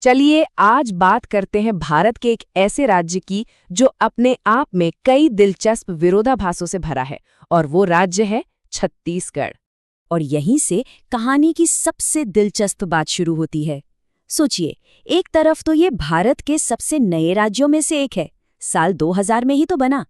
चलिए आज बात करते हैं भारत के एक ऐसे राज्य की जो अपने आप में कई दिलचस्प विरोधाभासों से भरा है और वो राज्य है छत्तीसगढ़। और यहीं से कहानी की सबसे दिलचस्प बात शुरू होती है। सोचिए, एक तरफ तो ये भारत के सबसे नए राज्यों में से एक है, साल 2000 में ही तो बना।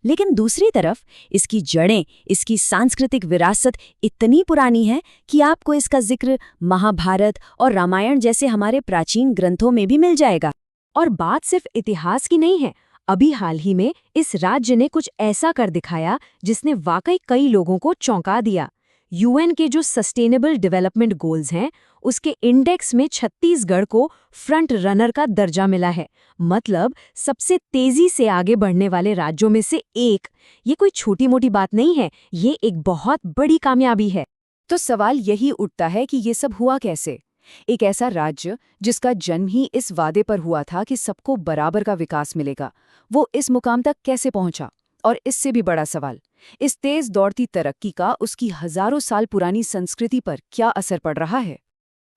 लेकिन दूसरी तरफ इसकी जड़ें, इसकी सांस्कृतिक विरासत इतनी पुरानी है कि आपको इसका जिक्र महाभारत और रामायण जैसे हमारे प्राचीन ग्रंथों में भी मिल जाएगा। और बात सिर्फ इतिहास की नहीं है, अभी हाल ही में इस राज्य ने कुछ ऐसा कर दिखाया जिसने वाकई कई लोगों को चौंका दिया। यूएन के जो सस्टेनेबल डेवलपमेंट गोल्स हैं, उसके इंडेक्स में छत्तीसगढ़ को फ्रंट रनर का दर्जा मिला है। मतलब सबसे तेजी से आगे बढ़ने वाले राज्यों में से एक। ये कोई छोटी मोटी बात नहीं है, ये एक बहुत बड़ी कामयाबी है। तो सवाल यही उठता है कि ये सब हुआ कैसे? एक ऐसा राज्य जिसका जन्म ही इस वादे पर हुआ था कि सबको बराबर का विकास मिलेगा, वो इस मुकाम तक कैसे पहुंचा? और इससे भी बड़ा सवाल, इस तेज दौड़ती तरक्की का उसकी हजारों साल पुरानी संस्कृति पर क्या असर पड़ रहा है?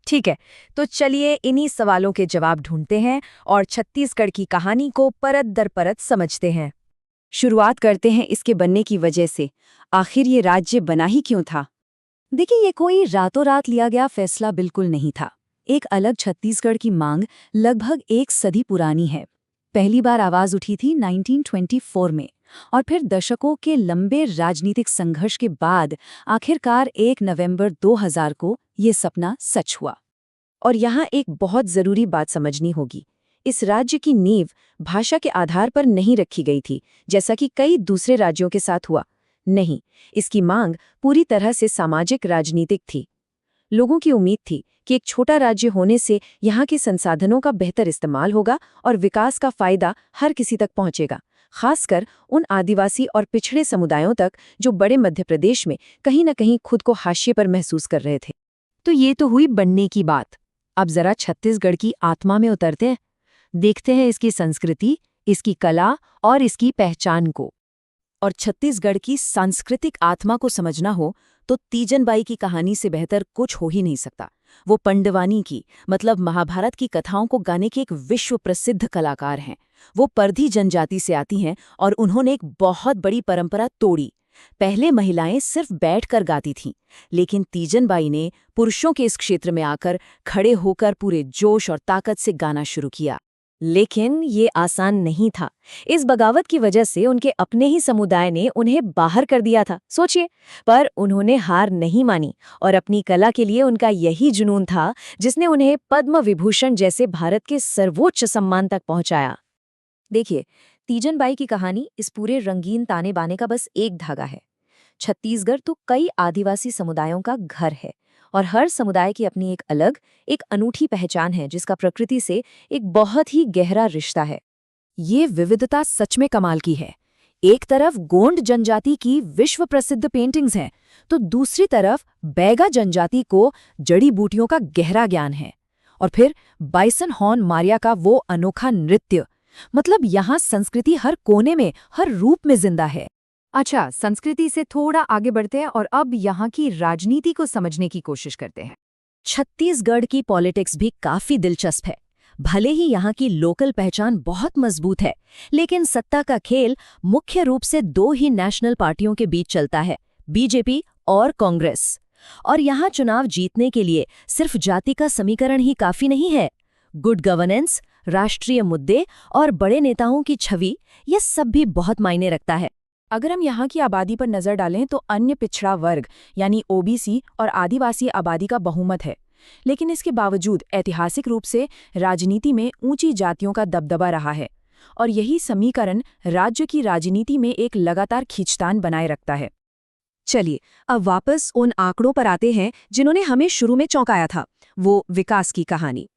ठीक है, तो चलिए इन्हीं सवालों के जवाब ढूंढते हैं और छत्तीसगढ़ की कहानी को परत दर परत समझते हैं। शुरुआत करते हैं इसके बनने की वजह से। आखिर ये राज्य बना ही क्यों था? देखिए, ये कोई रातों रात लिया गया फैसला बिल्कुल नहीं था। एक अलग छत्तीसगढ़ की मांग लगभग एक सदी पुरानी है। पहली बार आवाज उठी थी 1924 में, और फिर दशकों के लंबे राजनीतिक संघर्ष के बाद आखिरकार 1 नवंबर 2000 को ये सपना सच हुआ। और यहाँ एक बहुत जरूरी बात समझनी होगी। इस राज्य की नींव भाषा के आधार पर नहीं रखी गई थी, जैसा कि कई दूसरे राज्यों के साथ हुआ। नहीं, इसकी मांग पूरी तरह से सामाजिक राजनीतिक थी। लोगों की उम्मीद थी कि एक छोटा राज्य होने से यहाँ के संसाधनों का बेहतर इस्तेमाल होगा और विकास का फायदा हर किसी तक पहुंचेगा, खासकर उन आदिवासी और पिछड़े समुदायों तक जो बड़े मध्य प्रदेश में कहीं न कहीं खुद को हाशिए पर महसूस कर रहे थे। तो ये तो हुई बनने की बात। अब जरा छत्तीसगढ़ की आत्मा में उतरते हैं, देखते हैं इसकी संस्कृति, इसकी कला और इसकी पहचान को। और छत्तीसगढ़ की सांस्कृतिक आत्मा को समझना हो तो तीजन बाई की कहानी से बेहतर कुछ हो ही नहीं सकता। वो पंडवानी की, मतलब महाभारत की कथाओं को गाने के एक विश्व प्रसिद्ध कलाकार हैं। वो परधी जनजाति से आती हैं और उन्होंने एक बहुत बड़ी परंपरा तोड़ी। पहले महिलाएं सिर्फ बैठकर गाती थीं, लेकिन तीजन बाई ने पुरुषों के इस क्षेत्र में आकर खड़े होकर पूरे जोश और ताकत से गाना शुरू किया। लेकिन ये आसान नहीं था। इस बगावत की वजह से उनके अपने ही समुदाय ने उन्हें बाहर कर दिया था, सोचिए। पर उन्होंने हार नहीं मानी और अपनी कला के लिए उनका यही जुनून था जिसने उन्हें पद्म विभूषण जैसे भारत के सर्वोच्च सम्मान तक पहुंचाया। देखिए, तीजन बाई की कहानी इस पूरे रंगीन ताने बाने का बस एक धागा है। छत्तीसगढ़ तो कई आदिवासी समुदायों का घर है और हर समुदाय की अपनी एक अलग, एक अनूठी पहचान है जिसका प्रकृति से एक बहुत ही गहरा रिश्ता है। ये विविधता सच में कमाल की है। एक तरफ गोंड जनजाति की विश्व प्रसिद्ध पेंटिंग्स हैं, तो दूसरी तरफ बैगा जनजाति को जड़ी बूटियों का गहरा ज्ञान है। और फिर बाइसन हॉर्न मारिया का वो अनोखा नृत्य। मतलब यहाँ संस्कृति हर कोने में, हर रूप में जिंदा है। अच्छा, संस्कृति से थोड़ा आगे बढ़ते हैं और अब यहाँ की राजनीति को समझने की कोशिश करते हैं। छत्तीसगढ़ की पॉलिटिक्स भी काफी दिलचस्प है। भले ही यहाँ की लोकल पहचान बहुत मजबूत है, लेकिन सत्ता का खेल मुख्य रूप से दो ही नेशनल पार्टियों के बीच चलता है, बीजेपी और कांग्रेस। और यहाँ चुनाव जीतने के लिए सिर्फ जाति का समीकरण ही काफी नहीं है। गुड गवर्नेंस, राष्ट्रीय मुद्दे और बड़े नेताओं की छवि, ये सब भी बहुत मायने रखता है। अगर हम यहाँ की आबादी पर नजर डालें तो अन्य पिछड़ा वर्ग यानी ओबीसी और आदिवासी आबादी का बहुमत है। लेकिन इसके बावजूद ऐतिहासिक रूप से राजनीति में ऊंची जातियों का दबदबा रहा है, और यही समीकरण राज्य की राजनीति में एक लगातार खींचतान बनाए रखता है। चलिए अब वापस उन आंकड़ों पर आते हैं जिन्होंने हमें शुरू में चौंकाया था, वो विकास की कहानी।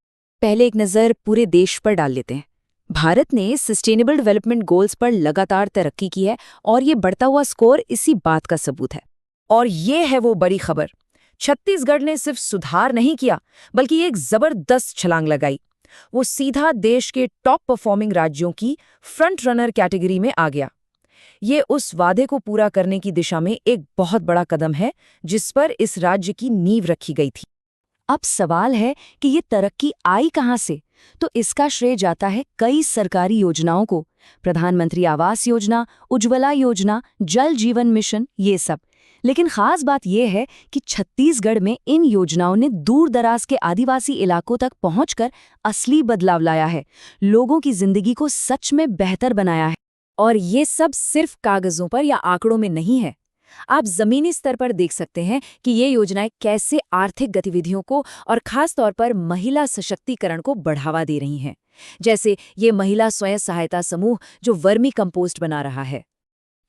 पहले एक नज़र पूरे देश पर डाल लेते हैं। भारत ने सस्टेनेबल डेवलपमेंट गोल्स पर लगातार तरक्की की है और ये बढ़ता हुआ स्कोर इसी बात का सबूत है। और ये है वो बड़ी खबर, छत्तीसगढ़ ने सिर्फ सुधार नहीं किया बल्कि एक जबरदस्त छलांग लगाई। वो सीधा देश के टॉप परफॉर्मिंग राज्यों की फ्रंट रनर कैटेगरी में आ गया। ये उस वादे को पूरा करने की दिशा में एक बहुत बड़ा कदम है जिस पर इस राज्य की नींव रखी गई थी। अब सवाल है कि ये तरक्की आई कहाँ से? तो इसका श्रेय जाता है कई सरकारी योजनाओं को। प्रधानमंत्री आवास योजना, उज्ज्वला योजना, जल जीवन मिशन, ये सब। लेकिन खास बात यह है कि छत्तीसगढ़ में इन योजनाओं ने दूर दराज के आदिवासी इलाकों तक पहुंचकर असली बदलाव लाया है, लोगों की जिंदगी को सच में बेहतर बनाया है। और ये सब सिर्फ कागजों पर या आंकड़ों में नहीं है। आप जमीनी स्तर पर देख सकते हैं कि ये योजनाएं कैसे आर्थिक गतिविधियों को और खास तौर पर महिला सशक्तिकरण को बढ़ावा दे रही हैं। जैसे ये महिला स्वयं सहायता समूह जो वर्मी कंपोस्ट बना रहा है।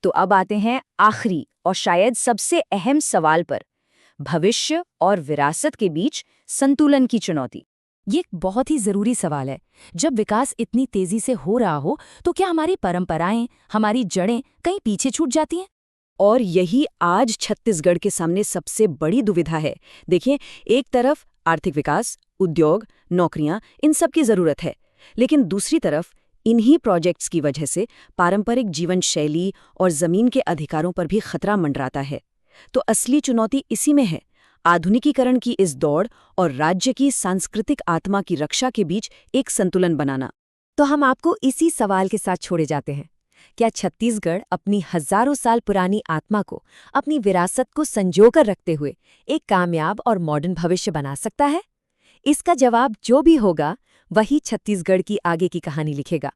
तो अब आते हैं आखिरी और शायद सबसे अहम सवाल पर, भविष्य और विरासत के बीच संतुलन की चुनौती। ये एक बहुत ही जरूरी सवाल है। जब विकास इतनी तेजी से हो रहा हो तो क्या हमारी परंपराएं, हमारी जड़ें कहीं पीछे छूट जाती हैं? और यही आज छत्तीसगढ़ के सामने सबसे बड़ी दुविधा है। देखिए, एक तरफ आर्थिक विकास, उद्योग, नौकरियां, इन सब की जरूरत है, लेकिन दूसरी तरफ इन्हीं प्रोजेक्ट्स की वजह से पारंपरिक जीवन शैली और जमीन के अधिकारों पर भी खतरा मंडराता है। तो असली चुनौती इसी में है, आधुनिकीकरण की इस दौड़ और राज्य की सांस्कृतिक आत्मा की रक्षा के बीच एक संतुलन बनाना। तो हम आपको इसी सवाल के साथ छोड़े जाते हैं। क्या छत्तीसगढ़ अपनी हजारों साल पुरानी आत्मा को, अपनी विरासत को संजोकर रखते हुए एक कामयाब और मॉडर्न भविष्य बना सकता है? इसका जवाब जो भी होगा, वही छत्तीसगढ़ की आगे की कहानी लिखेगा।